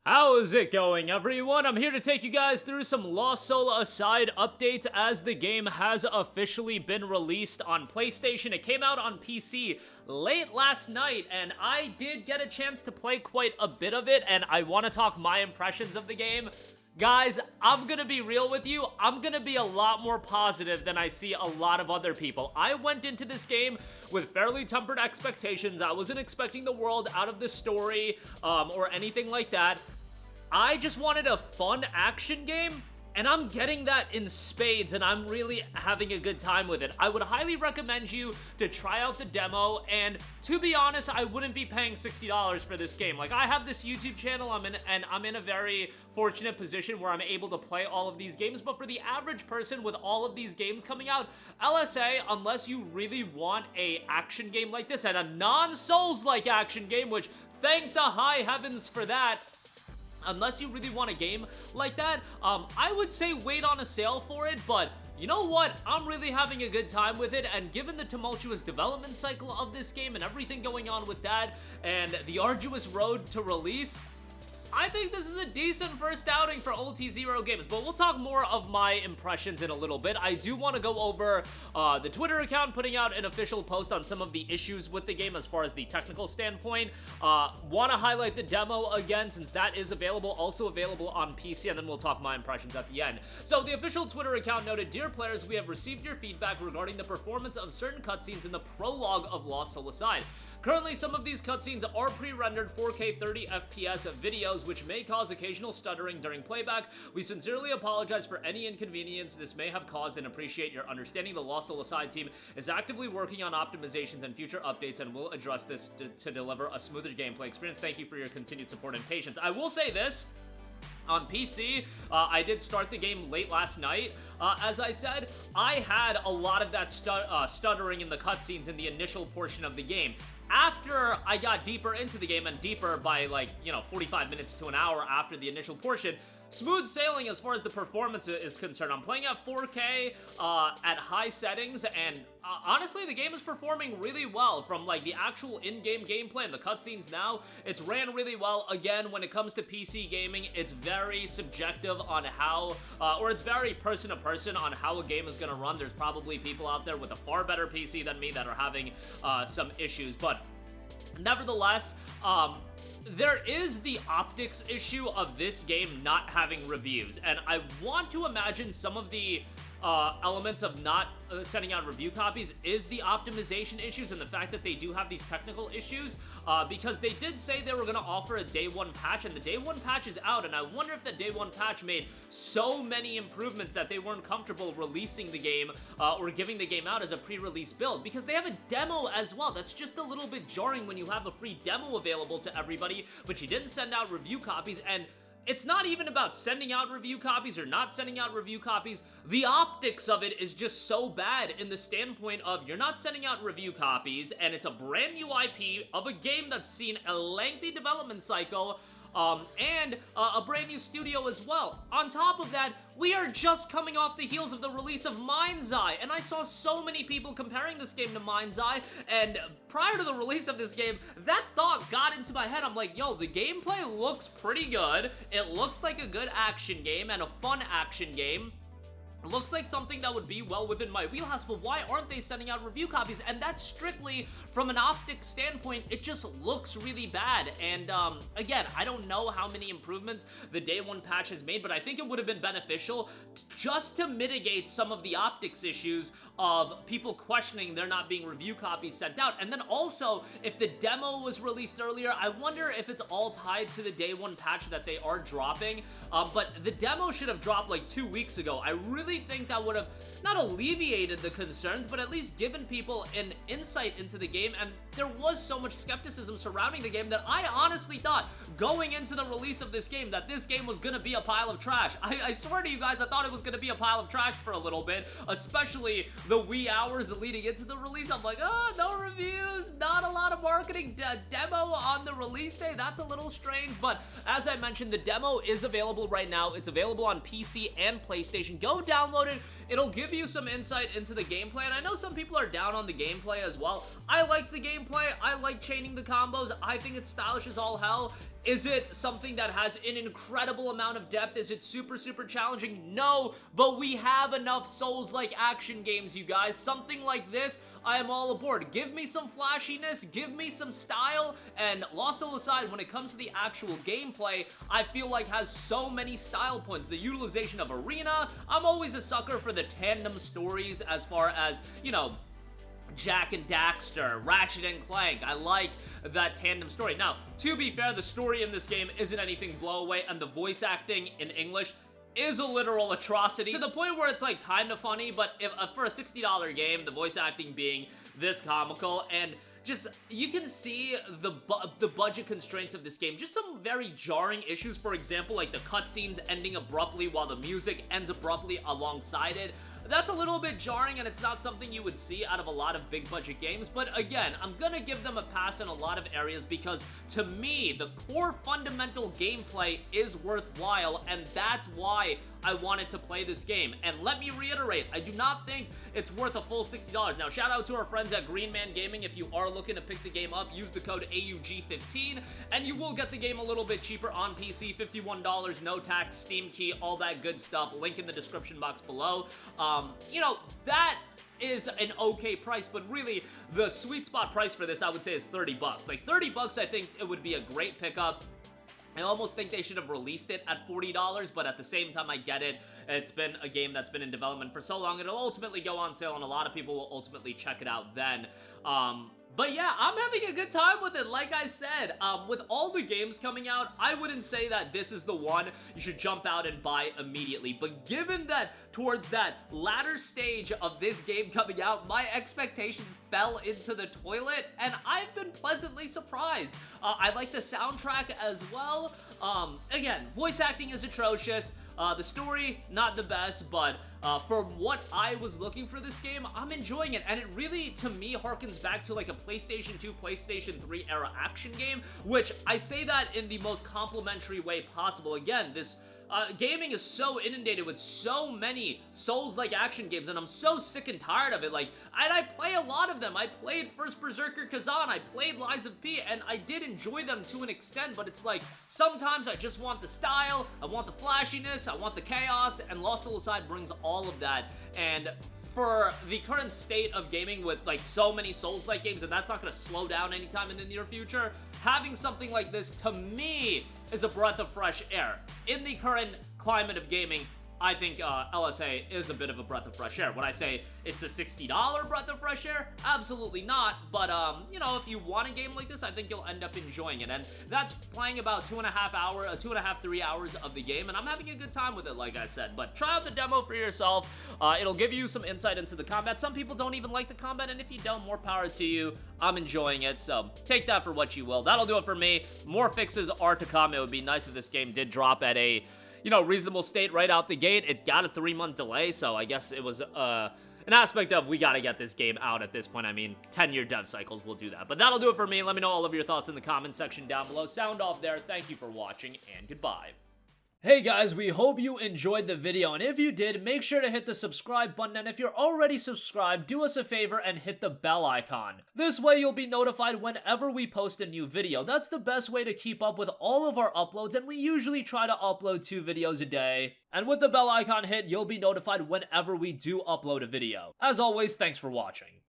How is it going, everyone? I'm here to take you guys through some Lost Soul Aside updates as the game has officially been released on PlayStation. It came out on PC late last night, and I did get a chance to play quite a bit of it, and I want to talk my impressions of the game. Guys, I'm gonna be real with you. I'm gonna be a lot more positive than I see a lot of other people. I went into this game with fairly tempered expectations. I wasn't expecting the world out of the story or anything like that. I just wanted a fun action game, and I'm getting that in spades, and I'm really having a good time with it. I would highly recommend you to try out the demo, and to be honest, I wouldn't be paying $60 for this game. Like, I have this YouTube channel, and I'm in a very fortunate position where I'm able to play all of these games, but for the average person with all of these games coming out, LSA, unless you really want a action game like this, and a non-Souls-like action game, which thank the high heavens for that, unless you really want a game like that, I would say wait on a sale for it, but you know what? I'm really having a good time with it, and given the tumultuous development cycle of this game and everything going on with that, and the arduous road to release, I think this is a decent first outing for Ulti0 Games, but we'll talk more of my impressions in a little bit. I do want to go over the Twitter account putting out an official post on some of the issues with the game as far as the technical standpoint. Want to highlight the demo again, since that is available, also available on PC, and then we'll talk my impressions at the end. So the official Twitter account noted, "Dear players, we have received your feedback regarding the performance of certain cutscenes in the prologue of Lost Soul Aside. Currently, some of these cutscenes are pre-rendered 4K 30 FPS videos, which may cause occasional stuttering during playback. We sincerely apologize for any inconvenience this may have caused and appreciate your understanding. The Lost Soul Aside team is actively working on optimizations and future updates and will address this to deliver a smoother gameplay experience. Thank you for your continued support and patience." I will say this. On PC, I did start the game late last night. As I said, I had a lot of that stuttering in the cutscenes in the initial portion of the game. After I got deeper into the game, and deeper by 45 minutes to an hour after the initial portion, smooth sailing as far as the performance is concerned. I'm playing at 4K at high settings, and honestly, the game is performing really well from the actual in-game gameplay and the cutscenes now. It's ran really well. Again, when it comes to PC gaming, it's very subjective on how, or it's very person to person on how a game is going to run. There's probably people out there with a far better PC than me that are having some issues, but nevertheless, there is the optics issue of this game not having reviews, and I want to imagine some of the elements of not sending out review copies is the optimization issues and the fact that they do have these technical issues, because they did say they were going to offer a day one patch, and the day one patch is out, and I wonder if the day one patch made so many improvements that they weren't comfortable releasing the game or giving the game out as a pre-release build, because they have a demo as well. That's just a little bit jarring when you have a free demo available to everybody, but you didn't send out review copies. And it's not even about sending out review copies or not sending out review copies. The optics of it is just so bad in the standpoint of you're not sending out review copies, and it's a brand new IP of a game that's seen a lengthy development cycle, and a brand new studio as well. On top of that, we are just coming off the heels of the release of Mind's Eye, and I saw so many people comparing this game to Mind's Eye, and prior to the release of this game, that thought got into my head. I'm like, yo, the gameplay looks pretty good. It looks like a good action game and a fun action game. It looks like something that would be well within my wheelhouse, but why aren't they sending out review copies? And that's strictly from an optics standpoint. It just looks really bad. And again, I don't know how many improvements the day one patch has made, but I think it would have been beneficial just to mitigate some of the optics issues of people questioning there not being review copies sent out. And then also, if the demo was released earlier, I wonder if it's all tied to the day one patch that they are dropping. But the demo should have dropped like 2 weeks ago. I really think that would have not alleviated the concerns, but at least given people an insight into the game. And there was so much skepticism surrounding the game that I honestly thought going into the release of this game that this game was gonna be a pile of trash. I swear to you guys, I thought it was gonna be a pile of trash for a little bit, especially the wee hours leading into the release. I'm like, oh, no reviews, not a lot of marketing, demo on the release day. That's a little strange, but as I mentioned, the demo is available right now. It's available on PC and PlayStation. Go download it. it'll give you some insight into the gameplay, and I know some people are down on the gameplay as well. I like the gameplay. I like chaining the combos. I think it's stylish as all hell. Is it something that has an incredible amount of depth? Is it super, super challenging? No, but we have enough Souls-like action games, you guys. Something like this, I am all aboard. Give me some flashiness, give me some style, and Lost Soul aside, when it comes to the actual gameplay, I feel like has so many style points. The utilization of arena, I'm always a sucker for the tandem stories as far as, you know, Jak and Daxter, Ratchet and Clank. I like that tandem story. Now, to be fair, the story in this game isn't anything blow away, and the voice acting in English is a literal atrocity to the point where it's like kind of funny, but if for a $60 game, the voice acting being this comical, and just, you can see the budget constraints of this game. Just some very jarring issues. For example, like the cutscenes ending abruptly while the music ends abruptly alongside it. That's a little bit jarring, and it's not something you would see out of a lot of big budget games, but again, I'm gonna give them a pass in a lot of areas because to me, the core fundamental gameplay is worthwhile, and that's why I wanted to play this game. And let me reiterate, I do not think it's worth a full $60. Now, shout out to our friends at Green Man Gaming. If you are looking to pick the game up, use the code AUG15, and you will get the game a little bit cheaper on PC, $51, no tax, Steam key, all that good stuff. Link in the description box below. You know, that is an okay price, but really the sweet spot price for this I would say is 30 bucks. Like 30 bucks, I think it would be a great pickup. I almost think they should have released it at $40, but at the same time, I get it. It's been a game that's been in development for so long, it'll ultimately go on sale, and a lot of people will ultimately check it out then. But yeah, I'm having a good time with it, like I said. With all the games coming out, I wouldn't say that this is the one you should jump out and buy immediately. But given that towards that latter stage of this game coming out, my expectations fell into the toilet, and I've been pleasantly surprised. I like the soundtrack as well. Again, voice acting is atrocious. The story, not the best, but for what I was looking for this game, I'm enjoying it, and it really, to me, harkens back to like a PlayStation 2, PlayStation 3 era action game, which I say that in the most complimentary way possible. Again, this gaming is so inundated with so many Souls-like action games, and I'm so sick and tired of it. Like, and I play a lot of them. I played first Berserker Kazan, I played Lies of P, and I did enjoy them to an extent, but it's like, sometimes I just want the style, I want the flashiness, I want the chaos, and Lost Soul Aside brings all of that, and for the current state of gaming with like so many Souls-like games, and that's not going to slow down anytime in the near future, having something like this, to me, is a breath of fresh air. In the current climate of gaming, I think LSA is a bit of a breath of fresh air. Would I say it's a $60 breath of fresh air? Absolutely not, but you know, if you want a game like this, I think you'll end up enjoying it, and that's playing about 3 hours of the game, and I'm having a good time with it, like I said. But try out the demo for yourself. It'll give you some insight into the combat. Some people don't even like the combat, and if you don't, more power to you. I'm enjoying it, so take that for what you will. That'll do it for me. More fixes are to come. It would be nice if this game did drop at a, you know, reasonable state right out the gate. It got a 3-month delay, so I guess it was an aspect of we gotta get this game out at this point. I mean, 10-year dev cycles will do that. But that'll do it for me. Let me know all of your thoughts in the comment section down below. Sound off there. Thank you for watching, and goodbye. Hey guys, we hope you enjoyed the video, and if you did, make sure to hit the subscribe button, and if you're already subscribed, do us a favor and hit the bell icon. This way you'll be notified whenever we post a new video. That's the best way to keep up with all of our uploads, and we usually try to upload 2 videos a day. And with the bell icon hit, you'll be notified whenever we do upload a video. As always, thanks for watching.